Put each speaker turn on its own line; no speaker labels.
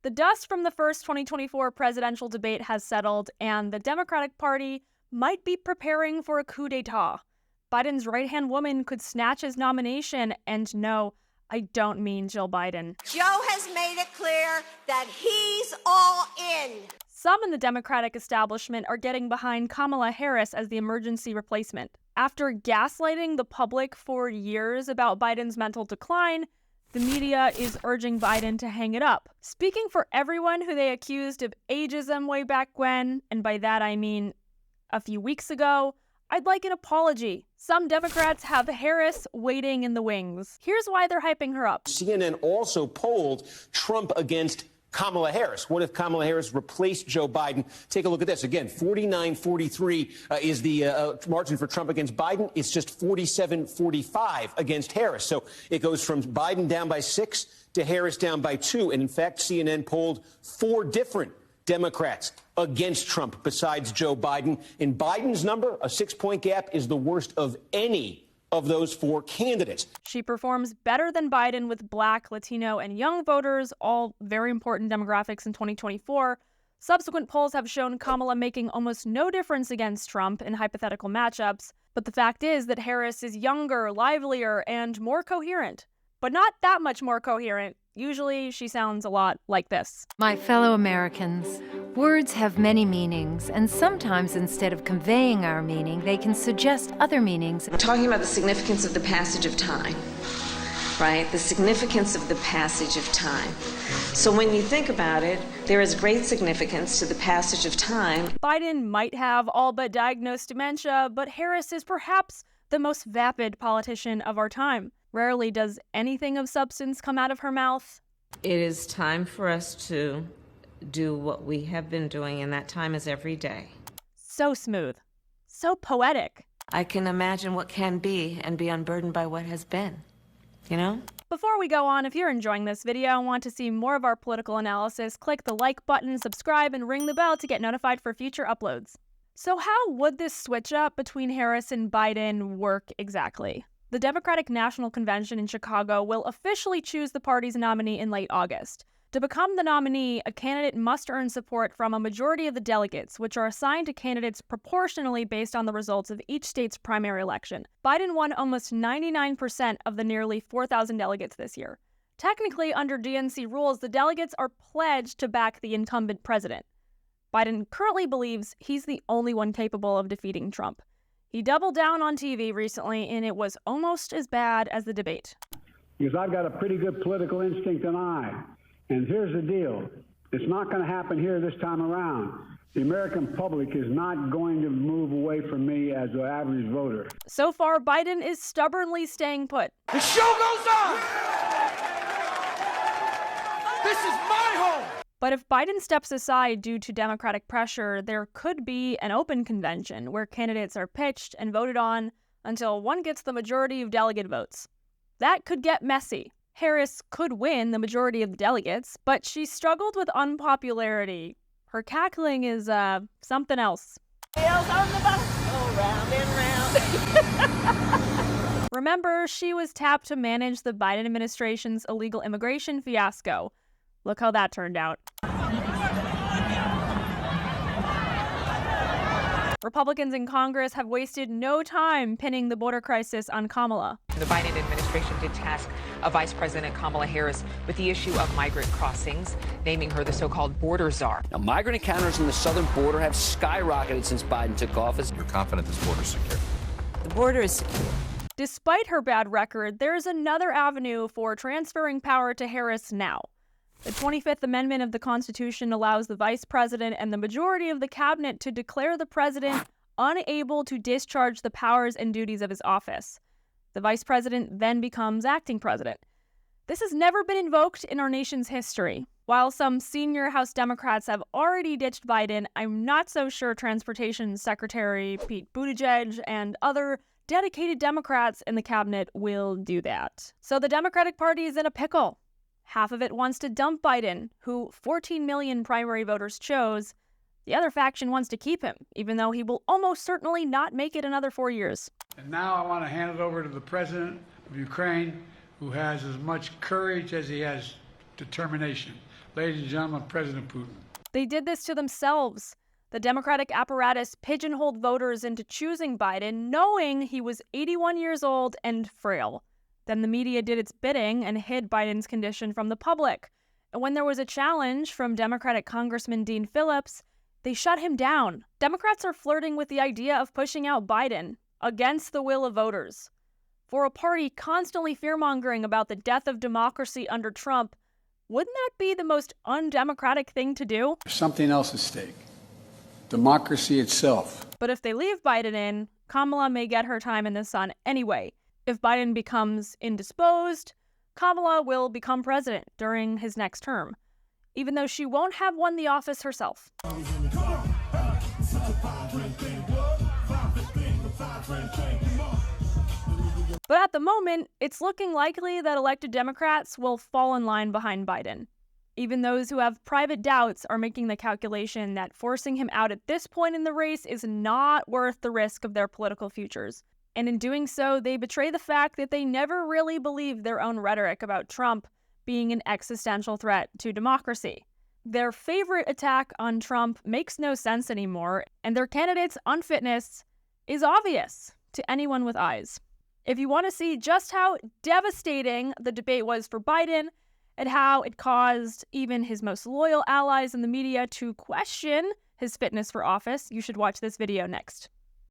The dust from the first 2024 presidential debate has settled, and the Democratic Party might be preparing for a coup d'etat. Biden's right-hand woman could snatch his nomination, and no, I don't mean Jill Biden.
Joe has made it clear that he's all in.
Some in the Democratic establishment are getting behind Kamala Harris as the emergency replacement. After gaslighting the public for years about Biden's mental decline, the media is urging Biden to hang it up. Speaking for everyone who they accused of ageism way back when, and by that I mean a few weeks ago, I'd like an apology. Some Democrats have Harris waiting in the wings. Here's why they're hyping her up.
CNN also polled Trump against Kamala Harris. What if Kamala Harris replaced Joe Biden? Take a look at this. Again, 49-43 is the margin for Trump against Biden. It's just 47-45 against Harris. So it goes from Biden down by 6 to Harris down by 2. And in fact, CNN polled 4 different Democrats against Trump besides Joe Biden. In Biden's number, a 6-point gap is the worst of any of those 4 candidates.
She performs better than Biden with Black, Latino, and young voters, all very important demographics in 2024. Subsequent polls have shown Kamala making almost no difference against Trump in hypothetical matchups, but the fact is that Harris is younger, livelier, and more coherent. But not that much more coherent. Usually, she sounds a lot like this.
My fellow Americans, words have many meanings, and sometimes instead of conveying our meaning, they can suggest other meanings.
We're talking about the significance of the passage of time, right? The significance of the passage of time. So when you think about it, there is great significance to the passage of time.
Biden might have all but diagnosed dementia, but Harris is perhaps the most vapid politician of our time. Rarely does anything of substance come out of her mouth.
It is time for us to do what we have been doing, and that time is every day.
So smooth. So poetic.
I can imagine what can be and be unburdened by what has been, you know?
Before we go on, if you're enjoying this video and want to see more of our political analysis, click the like button, subscribe, and ring the bell to get notified for future uploads. So how would this switch up between Harris and Biden work exactly? The Democratic National Convention in Chicago will officially choose the party's nominee in late August. To become the nominee, a candidate must earn support from a majority of the delegates, which are assigned to candidates proportionally based on the results of each state's primary election. Biden won almost 99% of the nearly 4,000 delegates this year. Technically, under DNC rules, the delegates are pledged to back the incumbent president. Biden currently believes he's the only one capable of defeating Trump. He doubled down on TV recently, and it was almost as bad as the debate.
Because I've got a pretty good political instinct and eye. And here's the deal. It's not going to happen here this time around. The American public is not going to move away from me as an average voter.
So far, Biden is stubbornly staying put.
The show goes on! This is my home!
But if Biden steps aside due to Democratic pressure, there could be an open convention where candidates are pitched and voted on until one gets the majority of delegate votes. That could get messy. Harris could win the majority of the delegates, but she struggled with unpopularity. Her cackling is, something else.
Wheels on the bus go round and round.
Remember, she was tapped to manage the Biden administration's illegal immigration fiasco. Look how that turned out. Republicans in Congress have wasted no time pinning the border crisis on Kamala.
The Biden administration did task Vice President Kamala Harris with the issue of migrant crossings, naming her the so-called border czar.
Now, migrant encounters on the southern border have skyrocketed since Biden took office.
You're confident this border is secure?
The border is secure.
Despite her bad record, there's another avenue for transferring power to Harris now. The 25th Amendment of the Constitution allows the Vice President and the majority of the cabinet to declare the president unable to discharge the powers and duties of his office. The Vice President then becomes acting president. This has never been invoked in our nation's history. While some senior House Democrats have already ditched Biden, I'm not so sure Transportation Secretary Pete Buttigieg and other dedicated Democrats in the cabinet will do that. So the Democratic Party is in a pickle. Half of it wants to dump Biden, who 14 million primary voters chose. The other faction wants to keep him, even though he will almost certainly not make it another 4 years.
And now I want to hand it over to the president of Ukraine, who has as much courage as he has determination.
Ladies and gentlemen, President Putin.
They did this to themselves. The Democratic apparatus pigeonholed voters into choosing Biden, knowing he was 81 years old and frail. Then the media did its bidding and hid Biden's condition from the public. And when there was a challenge from Democratic Congressman Dean Phillips, they shut him down. Democrats are flirting with the idea of pushing out Biden against the will of voters. For a party constantly fear-mongering about the death of democracy under Trump, wouldn't that be the most undemocratic thing to do?
There's something else at stake. Democracy itself.
But if they leave Biden in, Kamala may get her time in the sun anyway. If Biden becomes indisposed, Kamala will become president during his next term, even though she won't have won the office herself. But at the moment, it's looking likely that elected Democrats will fall in line behind Biden. Even those who have private doubts are making the calculation that forcing him out at this point in the race is not worth the risk of their political futures. And in doing so, they betray the fact that they never really believed their own rhetoric about Trump being an existential threat to democracy. Their favorite attack on Trump makes no sense anymore, and their candidate's unfitness is obvious to anyone with eyes. If you want to see just how devastating the debate was for Biden and how it caused even his most loyal allies in the media to question his fitness for office, you should watch this video next.